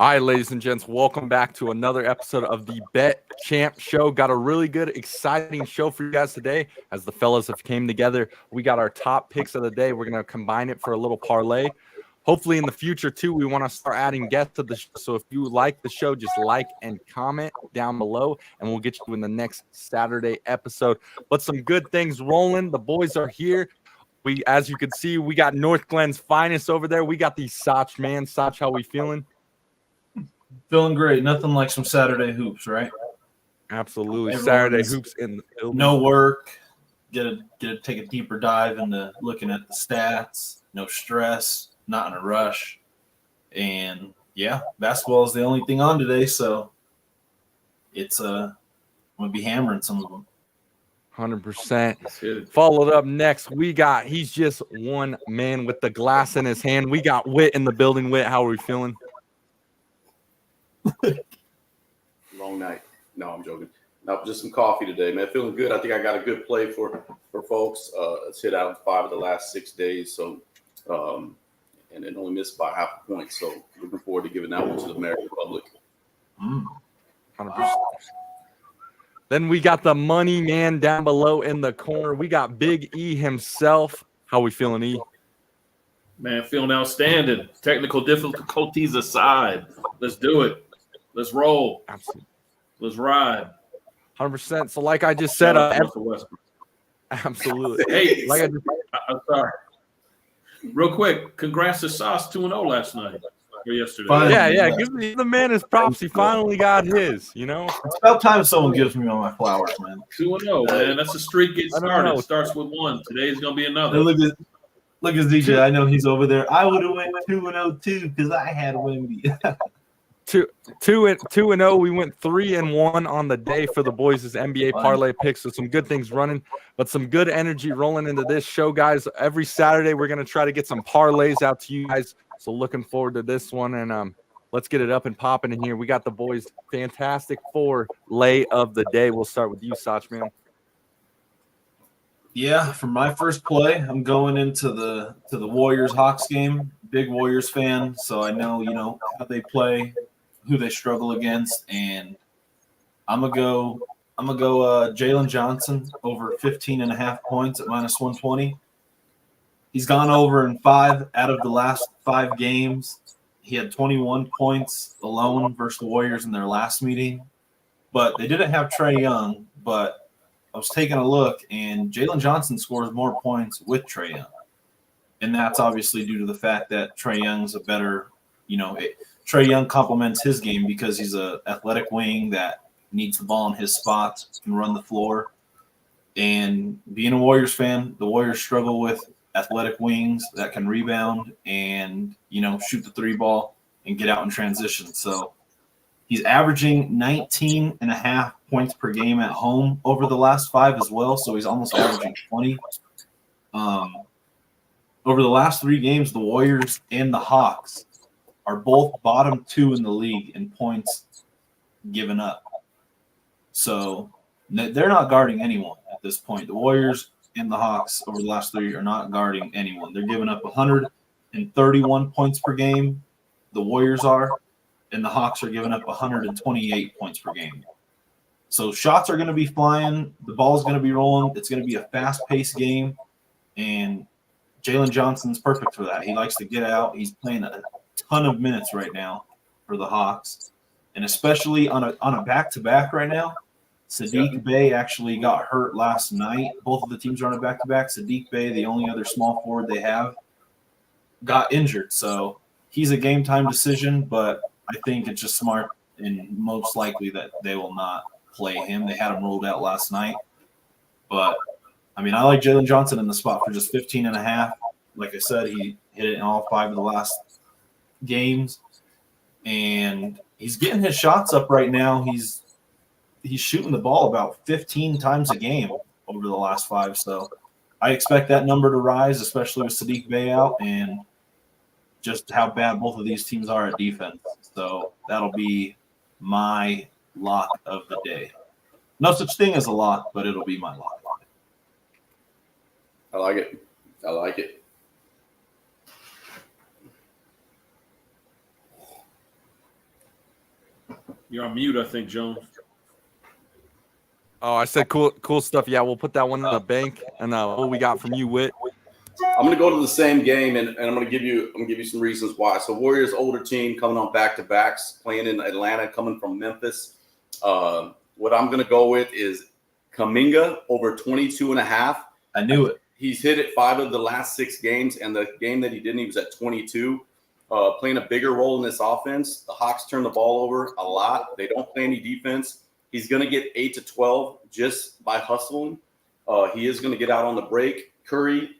All right, ladies and gents, welcome back to another episode of the Bet Champ Show. Got a really good, exciting show for you guys today. As the fellas have came together, we got our top picks of the day. We're going to combine it for a little parlay. Hopefully in the future, too, we want to start adding guests to the show. So if you like the show, just like and comment down below, and we'll get you in the next Saturday episode. But some good things rolling. The boys are here. As you can see, we got North Glenn's finest over there. We got the Soch man. Soch, how we feeling? Feeling great. Nothing like some Saturday hoops, right? Absolutely. Everyone Saturday hoops in the building. No work. Get to take a deeper dive into looking at the stats. No stress. Not in a rush. And yeah, basketball is the only thing on today, so it's I'm gonna be hammering some of them. 100%. Followed up next, we got he's just one man with the glass in his hand. We got Whit in the building. Whit, how are we feeling? Long night. No, I'm joking. No, just some coffee today, man. Feeling good. I think I got a good play for folks. It's hit out 5 of the last 6 days, so and it only missed by half a point. So looking forward to giving that one to the American public. 100%. Then we got the money man down below in the corner. We got Big E himself. How we feeling, E? Man, feeling outstanding. Technical difficulties aside, let's do it. Let's roll. Absolutely. Let's ride. 100%. So like I just said, absolutely. Hey, like I'm sorry. Real quick, congrats to Sauce 2-0 last night or yesterday. Yeah. Give the man his props. He finally got his, you know. It's about time someone gives me all my flowers, man. 2-0, man. That's a streak getting started. It starts with one. Today's going to be another. Look at DJ. I know he's over there. I would have went 2-0 too because I had Wemby. 2-0. We went 3-1 on the day for the boys' NBA parlay picks. So some good things running, but some good energy rolling into this show, guys. Every Saturday we're gonna try to get some parlays out to you guys. So looking forward to this one, and let's get it up and popping in here. We got the boys' fantastic parlay of the day. We'll start with you, Soch, man. Yeah, for my first play, I'm going into the Warriors Hawks game. Big Warriors fan, so I know how they play, who they struggle against, and I'm gonna go Jalen Johnson over 15.5 points at -120. He's gone over in 5 out of the last 5 games. He had 21 points alone versus the Warriors in their last meeting, but they didn't have Trae Young. But I was taking a look, and Jalen Johnson scores more points with Trae Young, and that's obviously due to the fact that Trae Young's a better, Trae Young complements his game because he's an athletic wing that needs the ball in his spot, can run the floor. And being a Warriors fan, the Warriors struggle with athletic wings that can rebound and, shoot the 3 ball and get out in transition. So he's averaging 19.5 points per game at home over the last 5 as well. So he's almost averaging 20. Over the last 3 games, the Warriors and the Hawks are both bottom 2 in the league in points given up. So they're not guarding anyone at this point. The Warriors and the Hawks over the last 3 are not guarding anyone. They're giving up 131 points per game. The Warriors are, and the Hawks are giving up 128 points per game. So shots are going to be flying. The ball's going to be rolling. It's going to be a fast-paced game, and Jalen Johnson's perfect for that. He likes to get out. He's playing a ton of minutes right now for the Hawks, and especially on a back-to-back right now. Saddiq Bey actually got hurt last night. Both of the teams are on a back-to-back. Saddiq Bey, the only other small forward they have, got injured. So he's a game-time decision, but I think it's just smart and most likely that they will not play him. They had him rolled out last night. But, I like Jalen Johnson in the spot for just 15.5. Like I said, he hit it in all 5 of the last games. And he's getting his shots up right now. He's shooting the ball about 15 times a game over the last 5. So I expect that number to rise, especially with Saddiq Bey out and just how bad both of these teams are at defense. So that'll be my lock of the day. No such thing as a lock, but it'll be my lock. I like it. You're on mute, I think, Jones. Oh, I said cool stuff. Yeah, we'll put that one in the bank. And what we got from you, Whit? I'm going to go to the same game, and I'm going to give you some reasons why. So Warriors older team coming on back-to-backs, playing in Atlanta, coming from Memphis. What I'm going to go with is Kuminga over 22.5. I knew it. He's hit it 5 of the last 6 games, and the game that he didn't, he was at 22. Playing a bigger role in this offense. The Hawks turn the ball over a lot. They don't play any defense. He's going to get 8 to 12 just by hustling. He is going to get out on the break. Curry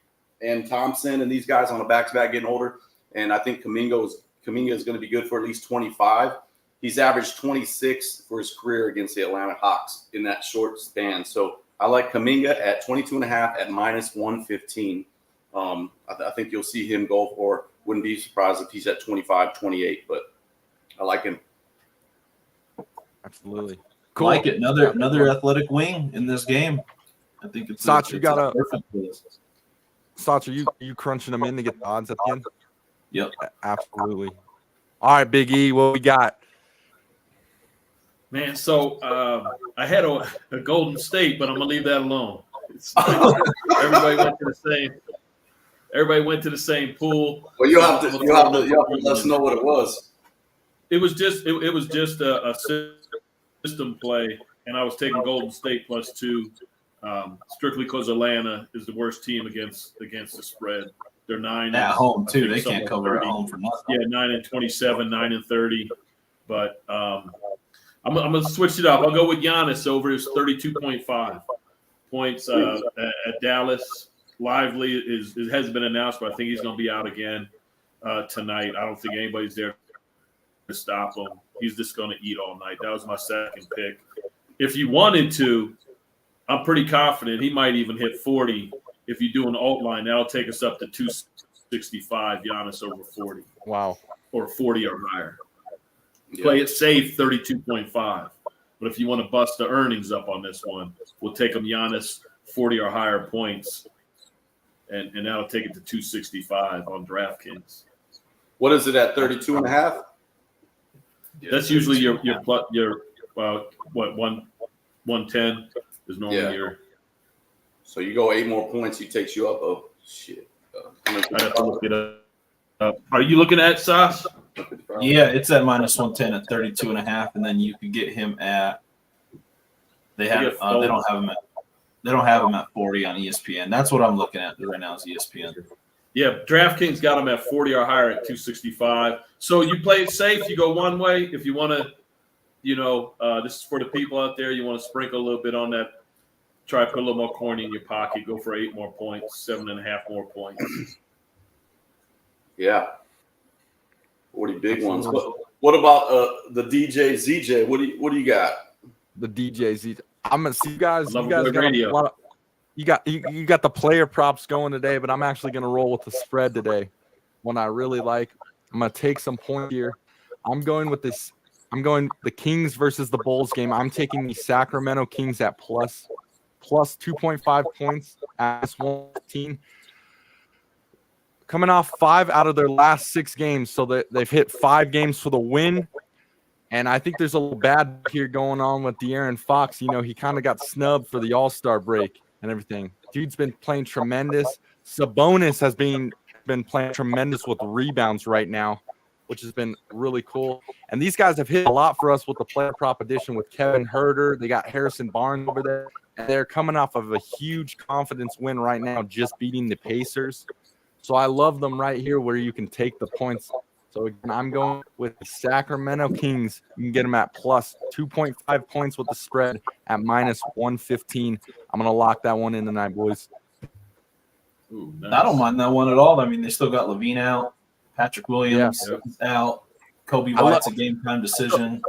and Thompson and these guys on the back-to-back getting older. And I think Kuminga is going to be good for at least 25. He's averaged 26 for his career against the Atlanta Hawks in that short span. So I like Kuminga at 22.5 at minus 115. I think you'll see him go for, wouldn't be surprised if he's at 25, 28, but I like him. Absolutely. Cool. Like it. Another athletic wing in this game. I think it's Sach, you got a perfect for this. Sach, are you crunching them in to get the odds at the end? Yep. Absolutely. All right, Big E, what we got? Man, so I had a Golden State, but I'm gonna leave that alone. Everybody went to the same pool. Well, you have to let us know what it was. It was just a system play, and I was taking Golden State +2, strictly because Atlanta is the worst team against the spread. They're 9 at home too. They can't cover 30. at home for nothing. Yeah, 9-27, 9-30. But I'm gonna switch it up. I'll go with Giannis over his 32.5 points at Dallas. Lively it hasn't been announced, but I think he's gonna be out again tonight. I don't think anybody's there to stop him. He's just gonna eat all night. That was my second pick. If you wanted to, I'm pretty confident he might even hit 40. If you do an alt line, that'll take us up to 265. Giannis over 40. Wow. Or 40 or higher. Yeah. Play it safe, 32.5. But if you want to bust the earnings up on this one, we'll take them Giannis 40 or higher points, and that'll take it to 265 on DraftKings. What is it at 32.5? That's usually your 110 is normally your. So you go 8 more points, he takes you up. Oh shit! I have to look it up. Are you looking at Sas? Yeah, it's at minus 110 at 32.5, and then you could get him at. They don't have him at 40 on ESPN. That's what I'm looking at right now is ESPN. Yeah, DraftKings got him at 40 or higher at 265. So you play it safe. You go one way. If you want to, this is for the people out there. You want to sprinkle a little bit on that. Try to put a little more coin in your pocket. Go for 8 more points, 7.5 more points. Yeah. 40 big ones. What about the DJ ZJ? What do you got? The DJ ZJ. I'm gonna see you guys. Love You guys good got radio. a lot of, you got the player props going today, but I'm actually gonna roll with the spread today. One I really like. I'm gonna take some points here. I'm going with this. I'm going the Kings versus the Bulls game. I'm taking the Sacramento Kings at plus 2.5 points at 115. Coming off 5 out of their last 6 games, so they've hit 5 games for the win. And I think there's a little bad here going on with De'Aaron Fox. He kind of got snubbed for the All-Star break and everything. Dude's been playing tremendous. Sabonis has been playing tremendous with rebounds right now, which has been really cool. And these guys have hit a lot for us with the player prop edition with Kevin Huerter. They got Harrison Barnes over there. And they're coming off of a huge confidence win right now, just beating the Pacers. So I love them right here where you can take the points. So again, I'm going with the Sacramento Kings. You can get them at plus 2.5 points with the spread at minus 115. I'm going to lock that one in tonight, boys. Ooh, nice. I don't mind that one at all. I mean, they still got Levine out, Patrick Williams out, Kobe White's a game-time decision.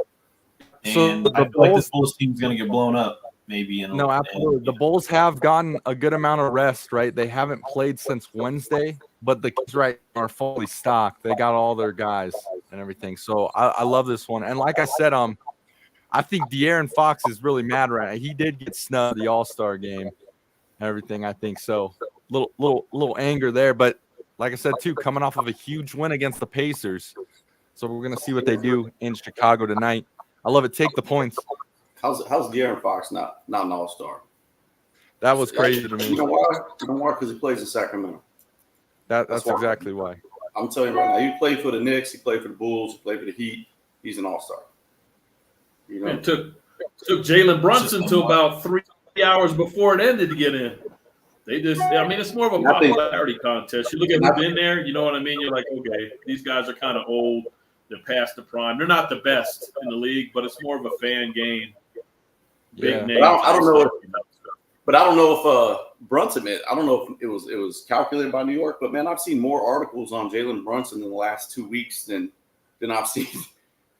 And I feel like this Bulls team is going to get blown up. Maybe absolutely. The Bulls have gotten a good amount of rest, right? They haven't played since Wednesday, but the Kings are fully stocked. They got all their guys and everything. So I love this one. And like I said, I think De'Aaron Fox is really mad right now. He did get snubbed the All-Star game and everything. I think so. Little anger there, but like I said too, coming off of a huge win against the Pacers. So we're gonna see what they do in Chicago tonight. I love it. Take the points. How's De'Aaron Fox not an all-star? That was crazy to me. You know why? Because he plays in Sacramento. That's exactly why. I'm telling you right now, he played for the Knicks, he played for the Bulls, he played for the Heat. He's an all-star. You know, It took Jalen Brunson to about 3 hours before it ended to get in. It's more of a popularity contest. You look at who's in there, you know what I mean? You're like, okay, these guys are kind of old. They're past the prime. They're not the best in the league, but it's more of a fan game. Big name. I don't know. But I don't know if Brunson, man, I don't know if it was calculated by New York, but man, I've seen more articles on Jalen Brunson in the last 2 weeks than I've seen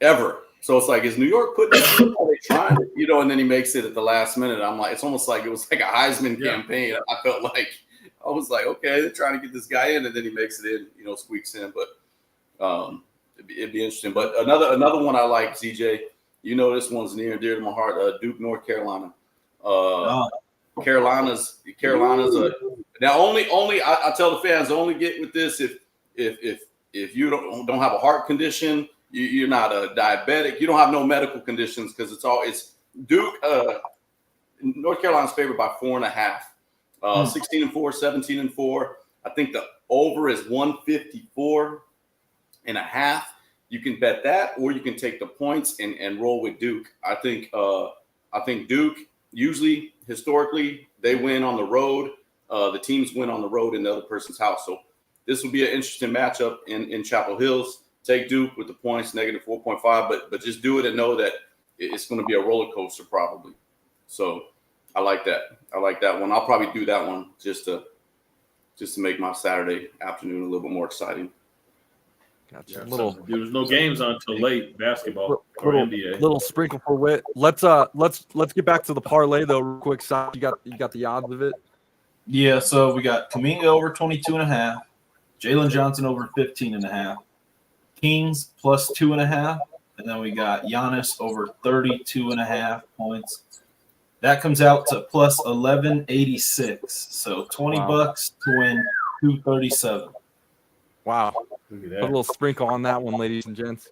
ever. So it's like, is New York putting it in? Are they trying it? You know, and then he makes it at the last minute. I'm like, it's almost like it was like a Heisman campaign. I was like, okay, they're trying to get this guy in, and then he makes it in, you know, squeaks in. But it'd be interesting. But another one I like, CJ, you know, this one's near and dear to my heart, Duke, North Carolina. Carolina's now only I tell the fans, only get with this if you don't have a heart condition, you're not a diabetic, you don't have no medical conditions, because it's Duke. North Carolina's favored by 4.5. 16-4, 17-4. I think the over is 154.5. You can bet that, or you can take the points and roll with Duke. I think Duke, usually historically, they win on the road. The teams win on the road in the other person's house. So this will be an interesting matchup in Chapel Hills. Take Duke with the points, negative 4.5, but just do it and know that it's going to be a roller coaster probably. So I like that. I like that one. I'll probably do that one just to make my Saturday afternoon a little bit more exciting. Gotcha. There was no games on until late basketball or NBA. Little sprinkle for wit. Let's get back to the parlay though, real quick. So you got the odds of it. Yeah, so we got Kuminga over 22.5, Jalen Johnson over 15.5, Kings plus 2.5, and then we got Giannis over 32.5 points. That comes out to plus 1186. So $20 to win 237. Wow. Put a little sprinkle on that one, ladies and gents.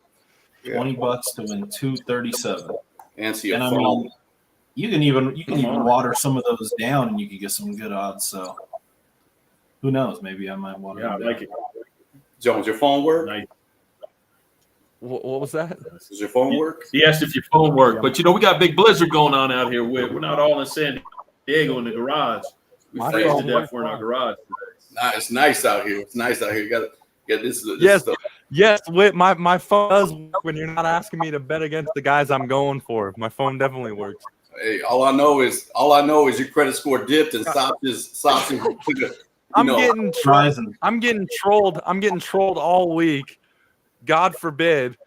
$20 to win 237. And see a and phone. I mean, you can even water some of those down, and you could get some good odds. So who knows? Maybe I might water them down. I like it. Jones, your phone work? Nice. What was that? Does your phone work? He asked if your phone worked, but we got big blizzard going on out here. We're not all in San Diego in the garage. We freeze to death. We're in our garage. Nah, it's nice out here. It's nice out here. You got to get this. Yes. With my phone does work when you're not asking me to bet against the guys I'm going for. My phone definitely works. Hey, all I know is your credit score dipped and Sops is I'm getting trolled all week. God forbid.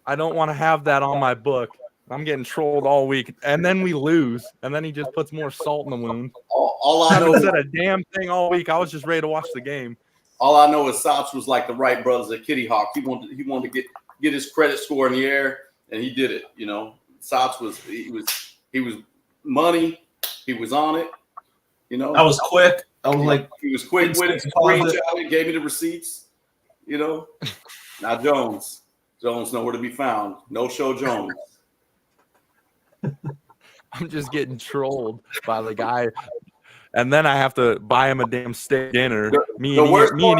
I don't want to have that on my book. I'm getting trolled all week, and then we lose, and then he just puts more salt in the wound. All I I know haven't said a damn thing all week. I was just ready to watch the game. All I know is Sops was like the Wright brothers at Kitty Hawk. He wanted to get his credit score in the air, and he did it. You know, Sops was money. He was on it. You know, I was quick. I was like, he was quick with it. Screenshot, gave me the receipts. You know, now Jones nowhere to be found. No show Jones. I'm just getting trolled by the guy, and then I have to buy him a damn steak dinner. Me and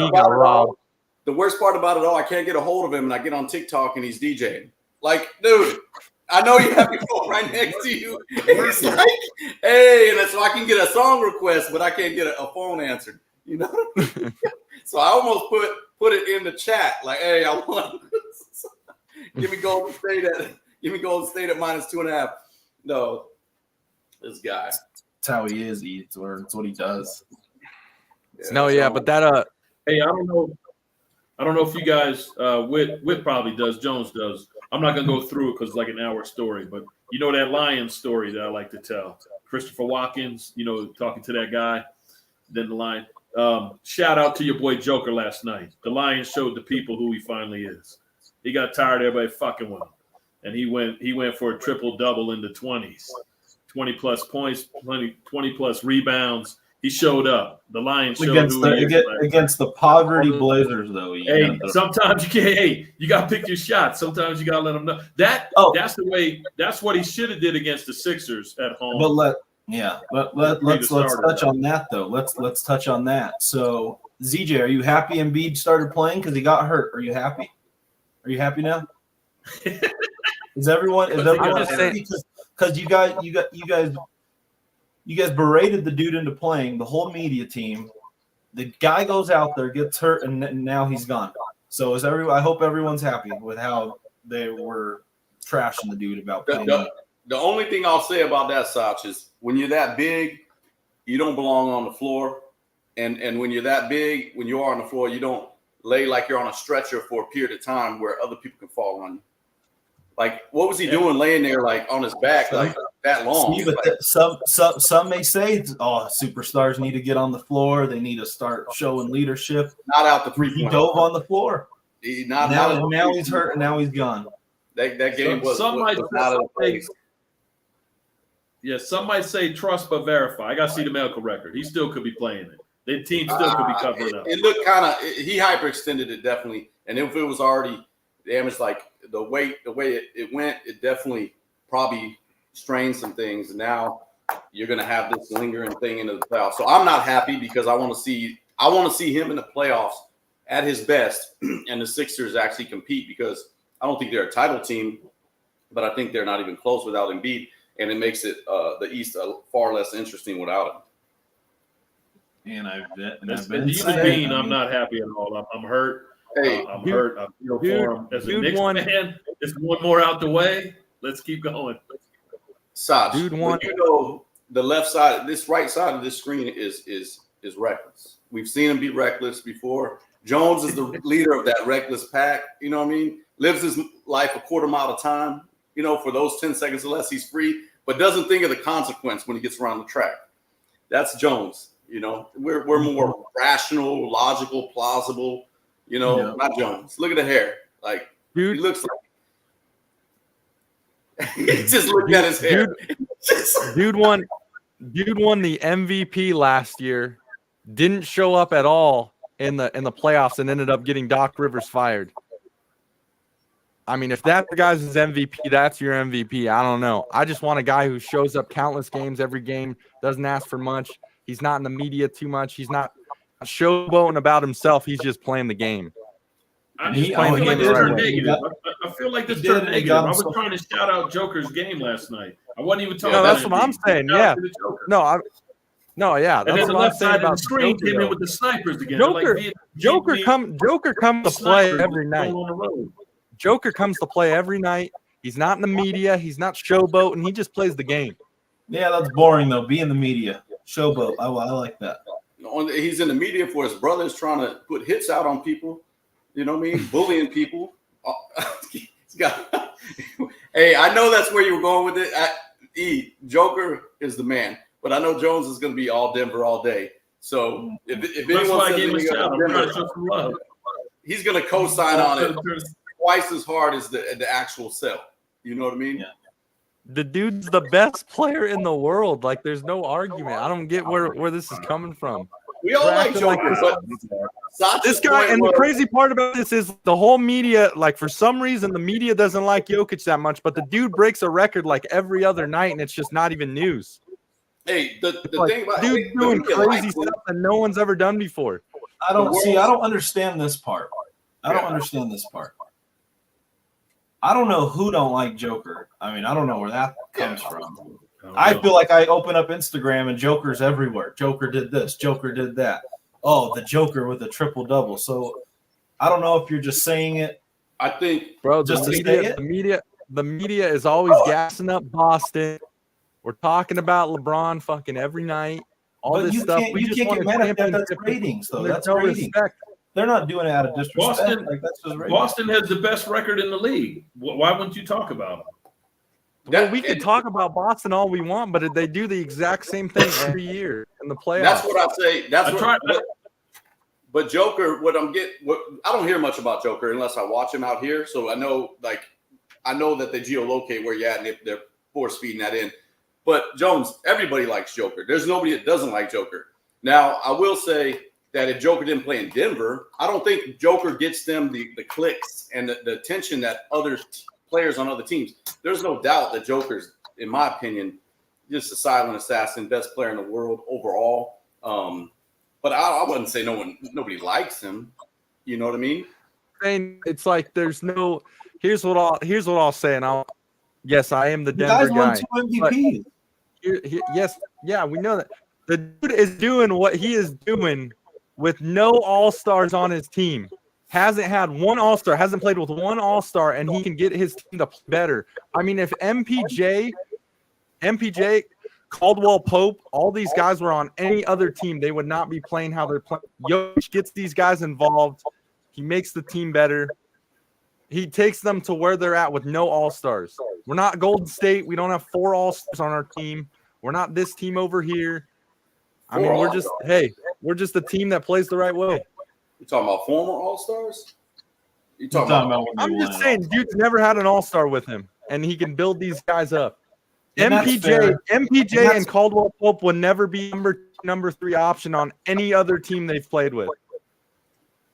he got robbed. The worst part about it all, I can't get a hold of him, and I get on TikTok and he's DJing. Like, dude, I know you have your phone right next to you. And he's like, hey, and so I can get a song request, but I can't get a phone answered. You know? So I almost put it in the chat, like, hey, I want give me Golden State at -2.5. No, this guy. That's how he is. It's what he does. But that Hey, I don't know if you guys Whit probably does, Jones does. I'm not gonna go through it because it's like an hour story, but you know that Lions story that I like to tell. Christopher Watkins, talking to that guy, then the Lion. Shout out to your boy Joker last night. The Lions showed the people who he finally is. He got tired of everybody fucking with him. And he went for a triple double in the 20s. 20 plus points, 20 plus rebounds. He showed up. The Lions showed against who he is. against the poverty Blazers, though. Hey, sometimes you can't. Hey, you got to pick your shots. Sometimes you got to let them know that. That's the way. That's what he should have did against the Sixers at home. But let's touch on that though. Let's touch on that. So ZJ, are you happy Embiid started playing because he got hurt? Are you happy? Are you happy now? Is everyone happy? Because you guys berated the dude into playing, the whole media team. The guy goes out there, gets hurt, and now he's gone. So I hope everyone's happy with how they were trashing the dude about playing. The only thing I'll say about that, Sach, is when you're that big, you don't belong on the floor. And when you're that big, when you are on the floor, you don't lay like you're on a stretcher for a period of time where other people can fall on you. Like, what was he doing laying there like on his back like that long? See, but some may say, superstars need to get on the floor. They need to start showing leadership. Not out the 3 He dove on the floor. Now he's hurt and now he's gone. That game was out of the place. Yeah, some might say trust but verify. I got to see the medical record. He still could be playing it. The team still could be covering up. It looked he hyperextended it definitely. And if it was already damaged, like the way it went, it definitely probably strained some things. And now you're going to have this lingering thing into the playoffs. So I'm not happy because I want to see him in the playoffs at his best and the Sixers actually compete because I don't think they're a title team, but I think they're not even close without Embiid. And it makes it the East far less interesting without him. And I'm not happy at all. I'm hurt. Hey, I'm hurt. I feel for him. As a Knicks fan, just one more out the way. Let's keep going. Sach, you know the left side, this right side of this screen is reckless. We've seen him be reckless before. Jones is the leader of that reckless pack. You know what I mean? Lives his life a quarter mile at a time. You know, for those 10 seconds or less, he's free, but doesn't think of the consequence when he gets around the track. That's Jones. You know, we're more rational, logical, plausible. You know, not Jones. Look at the hair. Like, dude, he looks like he's just looking at his hair. Dude won the MVP last year. Didn't show up at all in the playoffs and ended up getting Doc Rivers fired. I mean, if that guy's his MVP, that's your MVP. I don't know. I just want a guy who shows up countless games, every game, doesn't ask for much. He's not in the media too much. He's not showboating about himself. He's just playing the game. I feel like this turned negative. I feel like this turned negative. I was trying to shout out Joker's game last night. I wasn't even talking about that's what I'm saying. Yeah. Yeah. And then the left side of the screen came in with the snipers again. Joker comes to play every night. Joker comes to play every night. He's not in the media. He's not showboating. He just plays the game. Yeah, that's boring, though. Be in the media. Showboat. I like that. He's in the media for his brothers trying to put hits out on people. You know what I mean? Bullying people. Hey, I know that's where you were going with it. Joker is the man. But I know Jones is going to be all Denver all day. So if anyone says anything about Denver, he's going to co-sign on it twice as hard as the actual sell. You know what I mean? Yeah. The dude's the best player in the world. Like, there's no argument. I don't get where this is coming from. We all like Joker, but this guy, and the crazy part about this is the whole media, like, for some reason, the media doesn't like Jokic that much, but the dude breaks a record like every other night, and it's just not even news. Hey, the thing about dude doing crazy stuff that no one's ever done before. I don't understand this part. I don't understand this part. I don't know who don't like Joker. I mean, I don't know where that comes from. I feel like I open up Instagram and Joker's everywhere. Joker did this. Joker did that. Oh, the Joker with a triple-double. So I don't know if you're just saying it. I think, bro, the media is always gassing up Boston. We're talking about LeBron fucking every night. All this stuff. You can't get mad at that. That's ratings, though. That's ratings. They're not doing it out of disrespect. Boston has the best record in the league. Why wouldn't you talk about them? Well, we can talk about Boston all we want, but they do the exact same thing every year in the playoffs. That's what I say. But Joker, I don't hear much about Joker unless I watch him out here. So I know that they geolocate where you're at, and they're force feeding that in. But Jones, everybody likes Joker. There's nobody that doesn't like Joker. Now, I will say that if Joker didn't play in Denver, I don't think Joker gets them the clicks and the attention that other players on other teams. There's no doubt that Joker's, in my opinion, just a silent assassin, best player in the world overall. But I wouldn't say nobody likes him. You know what I mean? And it's like there's no. Here's what I'll say, and yes, I am the Denver guys won guy. 2 MVPs. Yes, yeah, we know that the dude is doing what he is doing with no all-stars on his team. Hasn't had one all-star, hasn't played with one all-star, and he can get his team to play better. I mean, if MPJ, Caldwell Pope, all these guys were on any other team, they would not be playing how they're playing. Jokic gets these guys involved. He makes the team better. He takes them to where they're at with no all-stars. We're not Golden State. We don't have 4 all-stars on our team. We're not this team over here. I mean, we're just a team that plays the right way. You talking about former All-Stars? You talking about I'm just saying, dude's never had an all-star with him, and he can build these guys up. And MPJ and Caldwell Pope would never be number 3 option on any other team they've played with.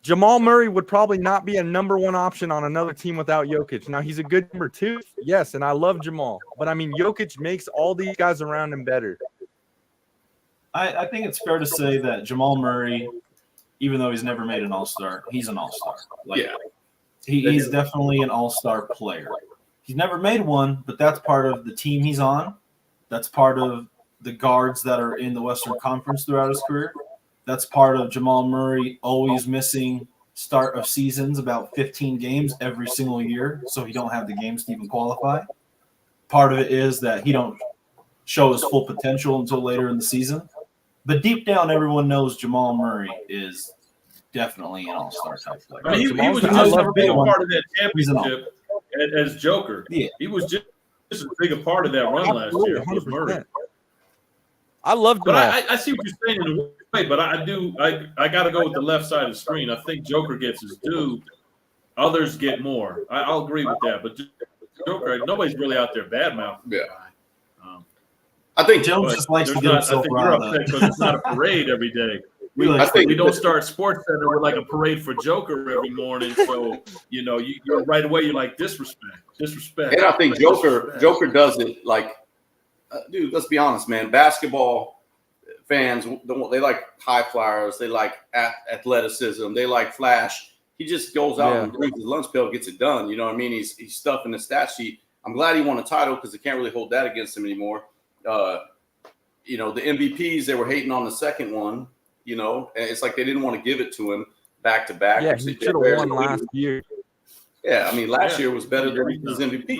Jamal Murray would probably not be a number 1 option on another team without Jokic. Now, he's a good number 2, yes, and I love Jamal. But, I mean, Jokic makes all these guys around him better. I think it's fair to say that Jamal Murray, even though he's never made an all-star, he's an all-star. He's definitely an all-star player. He's never made one, but that's part of the team he's on. That's part of the guards that are in the Western Conference throughout his career. That's part of Jamal Murray always missing start of seasons, about 15 games every single year, so he don't have the games to even qualify. Part of it is that he don't show his full potential until later in the season. But deep down, everyone knows Jamal Murray is definitely an all-star type player. I mean, he was just a big part of that championship as Joker. Yeah. He was just as big a part of that run last year. Was Murray. I love Jamal. But I see what you're saying in a way, but I got to go with the left side of the screen. I think Joker gets his due. Others get more. I'll agree with that. But Joker, nobody's really out there badmouthing. Yeah. I think Jones just likes to get himself riled up. Because it's not a parade every day. We don't start Sports Center with like a parade for Joker every morning. So, you're right away, you're like, disrespect. And I think Joker does it like, dude, let's be honest, man. Basketball fans, they like high flyers. They like athleticism. They like flash. He just goes out and brings his lunch pail, gets it done. You know what I mean? He's stuffing the stat sheet. I'm glad he won a title because they can't really hold that against him anymore. The MVPs, they were hating on the second one, and it's like they didn't want to give it to him back to back. Yeah, he should have won last year. Yeah, I mean, last year was better than his MVP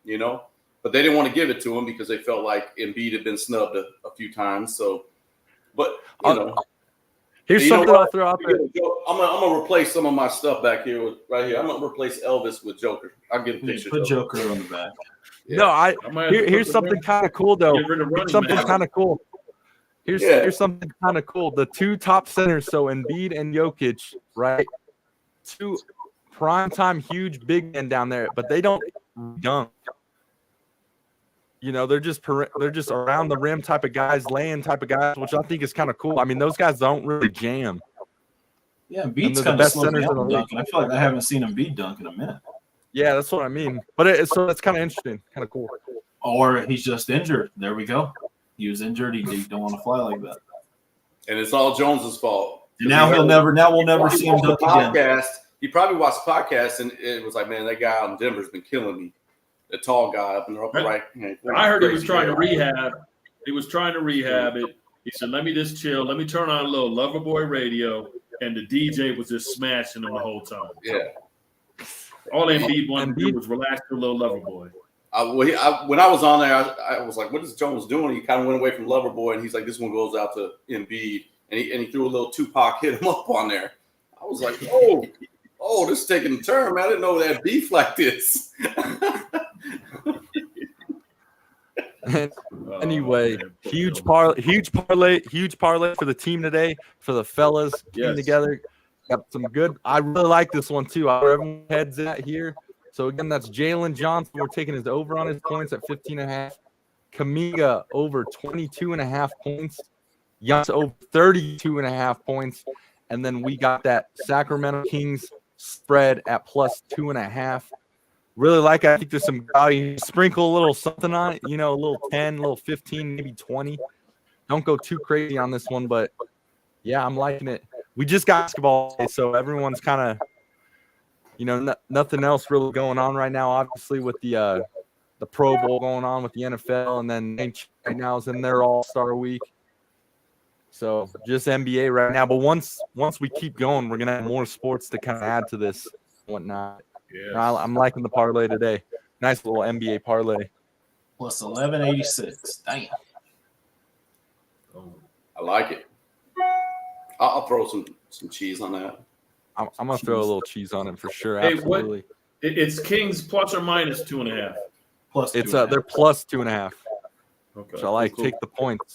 year, but they didn't want to give it to him because they felt like Embiid had been snubbed a few times. So, but, here's something I'll throw out there. I'm gonna replace some of my stuff back here right here. I'm gonna replace Elvis with Joker. I'll get a picture. Put Joker on the back. Yeah. No, here's something kind of cool though. Here's something kind of cool. Here's something kind of cool. The 2 top centers, so Embiid and Jokic, right? 2 primetime huge big men down there, but they don't dunk. They're just around the rim type of guys, laying type of guys, which I think is kind of cool. I mean, those guys don't really jam. Yeah, Embiid's kind of slowed down on dunking. I feel like I haven't seen Embiid dunk in a minute. Yeah, that's what I mean. But it's kind of interesting, kind of cool. Or he's just injured. There we go. He was injured. He don't want to fly like that. And it's all Jones's fault. Now we'll never see him dunk again. He probably watched the podcast and it was like, man, that guy out in Denver's been killing me. The tall guy up in the upper right. I heard he was trying to rehab. He was trying to rehab it. He said, let me just chill. Let me turn on a little Loverboy radio. And the DJ was just smashing him the whole time. Yeah. All Embiid wanted to do was relax to a little Loverboy. When I was on there, I was like, what is Jones doing? He kind of went away from Loverboy, and he's like, this one goes out to Embiid. And he threw a little Tupac, hit him up on there. I was like, oh, this is taking a turn, man. I didn't know that beef like this. Anyway, huge parlay for the team today, for the fellas getting together. Got some good. I really like this one too. Where everyone heads at here. So again, that's Jalen Johnson. We're taking his over on his points at 15.5. Kamiga over 22.5 points. Giannis over 32.5 points. And then we got that Sacramento Kings spread at +2.5. Really like it. I think there's some value. Sprinkle a little something on it, a little 10, a little 15, maybe 20. Don't go too crazy on this one, but yeah, I'm liking it. We just got basketball, so everyone's kind of, nothing else really going on right now. Obviously, with the Pro Bowl going on with the NFL, and then right now is in their All-Star week. So just NBA right now. But once we keep going, we're gonna have more sports to kind of add to this and whatnot. Yeah. I'm liking the parlay today. Nice little NBA parlay. Plus 1186. Damn. I like it. I'll throw some cheese on that. I'm gonna throw a little cheese on it for sure. Hey, Absolutely. It's Kings plus or minus 2.5. Plus It's 2.5. they're +2.5. Okay. So I like Cool. take the points.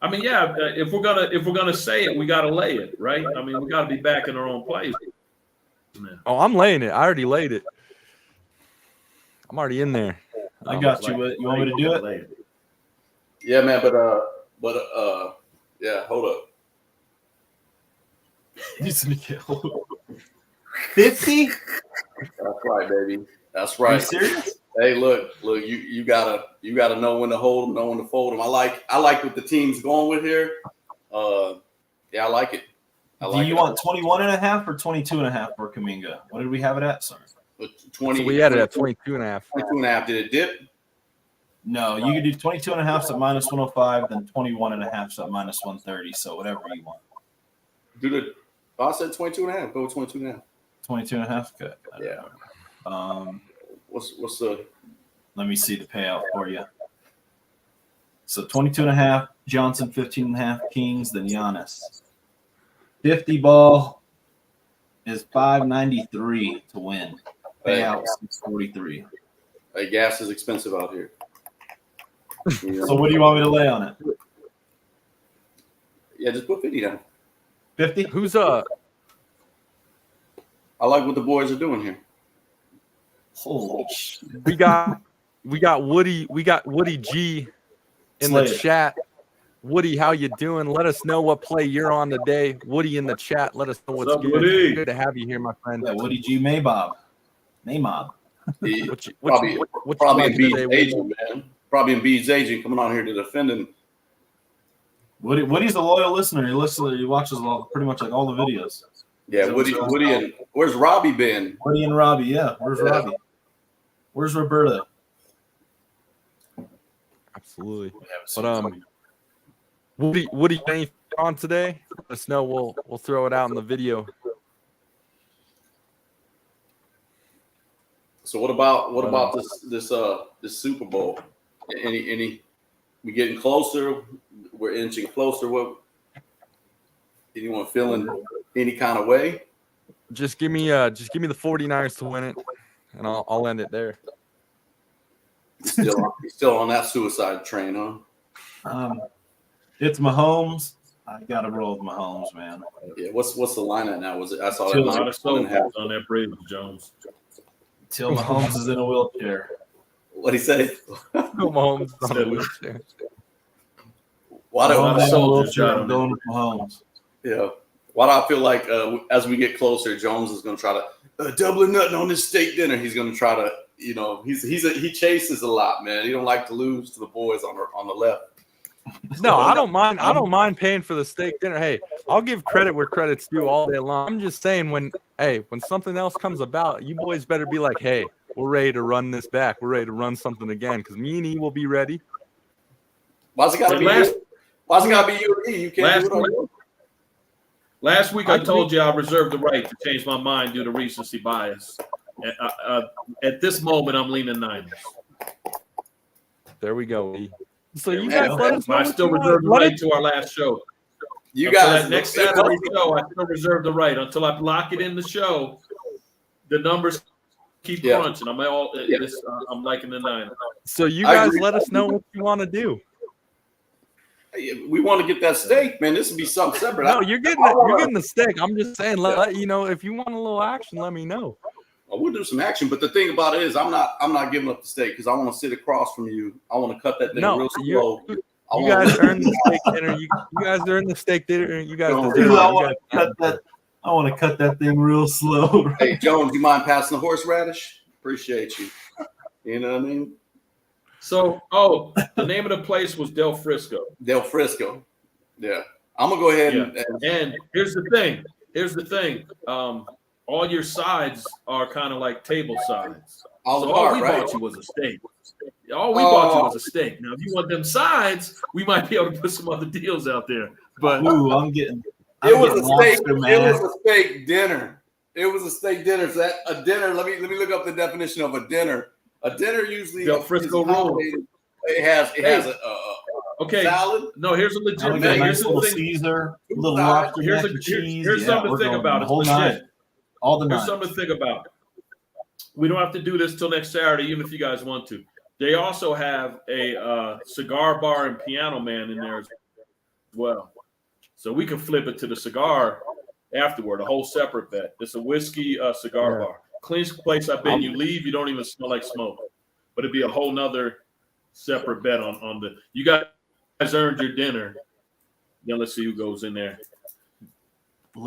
I mean, yeah. If we're gonna say it, we gotta lay it, right? I mean, we gotta be back in our own place. Man. Oh, I'm laying it. I already laid it. I'm already in there. I got you. You want me to do it? Yeah, man. But yeah. Hold up. Needs to be killed. 50? That's right, baby. That's Are you right. serious? Hey, look. You gotta know when to hold them, know when to fold them. I like what the team's going with here. Yeah, I like it. Do you want 21.5 or 22.5 for Kuminga? What did we have it at? Sorry. 20. So we had it at 22.5. 22.5. Did it dip? No, you could do 22.5 at -105, then 21.5 at -130. So whatever you want. I said 22.5. Go with 22.5. 22.5. Good. Yeah. What's the? Let me see the payout for you. So 22.5, Johnson 15.5, Kings, then Giannis. 50 ball is 593 to win. Payout 643. Hey, gas is expensive out here. So what do you want me to lay on it? Yeah, just put 50 down. 50? Who's I like what the boys are doing here. Holy shit. we got Woody G in the Slay it. chat. Woody, how you doing? Let us know what play you're on today. Woody in the chat. Let us know what's What's up, good. Woody? Good to have you here, my friend. Yeah, Woody G. Maybob. Maymob. He- What probably you probably like Embiid's today, Woody? agent, man. Probably Embiid's agent coming on here to defend him. Woody's a loyal listener. He watches pretty much like all the videos. Yeah, Woody, and where's Robbie been? Woody and Robbie, yeah. Where's Robbie? Where's Roberto? Absolutely. But Woody, anything on today? Let us know. We'll throw it out in the video. So what about this Super Bowl? Any we getting closer? We're inching closer. What? Anyone feeling any kind of way? Just give me the 49ers to win it, and I'll end it there. You're still on that suicide train, huh? It's Mahomes. I gotta roll with Mahomes, man. Yeah. What's the line at now? Was it? I saw Still that A lot line, of soul 1.5. on that Braves, Jones. Till Mahomes is in a wheelchair. What'd he say? Mahomes on a wheelchair. Why do Mahomes is in a soldiers wheelchair. got I'm him. going with Mahomes. Yeah. Why do I feel like as we get closer, Jones is going to try to double or nothing on this steak dinner? He's going to try to, he chases a lot, man. He don't like to lose to the boys on the left. No, I don't mind. I don't mind paying for the steak dinner. Hey, I'll give credit where credit's due all day long. I'm just saying when something else comes about, you boys better be like, hey, we're ready to run this back. We're ready to run something again because me and E will be ready. Why's it got to be you? Why's it got to be you and E? You can't do it on your Last week, I told you I reserved the right to change my mind due to recency bias. At this moment, I'm leaning Niners. There we go. E. So you Yeah, guys let us know. But I still reserve the right to our last show. You Until guys that next Saturday show, I still reserve the right. Until I lock it in the show, the numbers keep crunching. I'm liking the Niners. So you I guys agree. let us know what you want to do. We want to get that steak, man. This would be something separate. No, you're getting the steak. I'm just saying, let if you want a little action, let me know. I would do some action, but the thing about it is, I'm not giving up the steak because I want to sit across from you. I want to cut that thing real slow. You guys earned the steak dinner. You guys earned the steak dinner. You guys Don't deserve worry. I it. want to cut that. I want to cut that thing real slow. Hey, Jones, you mind passing the horseradish? Appreciate you. You know what I mean? So, the name of the place was Del Frisco. Del Frisco. Yeah. I'm going to go ahead And here's the thing. All your sides are kind of like table sides. all So the all part, we right? bought you was a steak. All we bought you was a steak. Now, if you want them sides, we might be able to put some other deals out there. But Ooh, I'm getting. It was a steak. lobster, It man. was a steak dinner. It was a steak dinner. So that a dinner. Let me look up the definition of a dinner. A dinner usually Del Frisco is roll. accommodated. It has a okay, salad. no. Here's a I'm legit gonna thing. get a Here's nice the little thing. Caesar, little Here's lobster Here's mac and cheese. here's something to we're think going about. the It's whole legit. night, all the Here's night. something to think about. We don't have to do this till next Saturday, even if you guys want to. They also have a cigar bar and piano man in there as well. So we can flip it to the cigar afterward, a whole separate bet. It's a whiskey cigar bar. Cleanest place I've been. You leave, you don't even smell like smoke. But it'd be a whole nother separate bet on the – you guys earned your dinner. Then let's see who goes in there.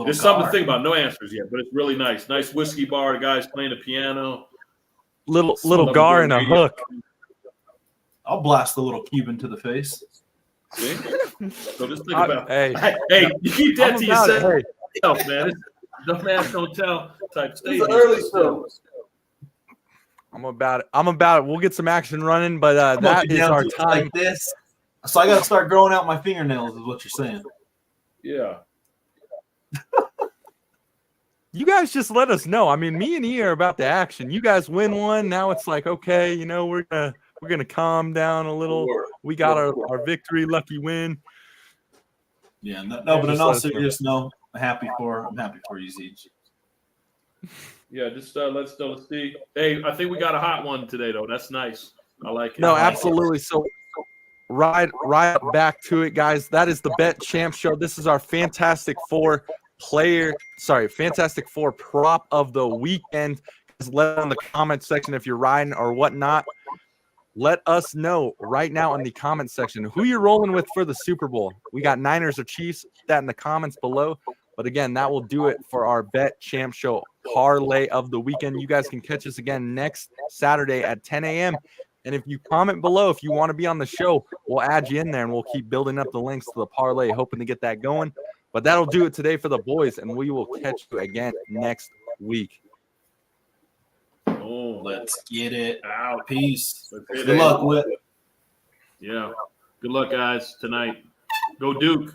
There's something to think about. No answers yet, but it's really nice. Nice whiskey bar. The guy's playing the piano. Little gar and a hook. I'll blast the little Cuban to the face. See? So just think about Hey, hey, you keep that I'm to about it. yourself, Hey, man. It's no man don't tell type It's statement. an early show. I'm about it. We'll get some action running, but I'm gonna that be is down our to it time. like this. So I got to start growing out my fingernails, is what you're saying. Yeah. You guys just let us know. I mean, me and E are about the action. You guys win one. Now it's like, okay, we're gonna calm down a little. We got our victory, lucky win. Yeah, no, but in Just all let us know. seriousness, no, I'm happy for you, Zeech. Yeah, just let's see. Hey, I think we got a hot one today, though. That's nice. I like it. No, absolutely. So right back to it, guys. That is the Bet Champ Show. This is our Fantastic Four prop of the weekend. Just let in the comment section if you're riding or whatnot. Let us know right now in the comment section who you're rolling with for the Super Bowl. We got Niners or Chiefs. Put that in the comments below. But again, that will do it for our Bet Champ Show parlay of the weekend. You guys can catch us again next Saturday at 10 a.m. And if you comment below, if you want to be on the show, we'll add you in there and we'll keep building up the links to the parlay, hoping to get that going. But that'll do it today for the boys, and we will catch you again next week. Oh, Let's get it. out. Peace. Let's hit Good it. luck with. Yeah. Good luck, guys, tonight. Go Duke.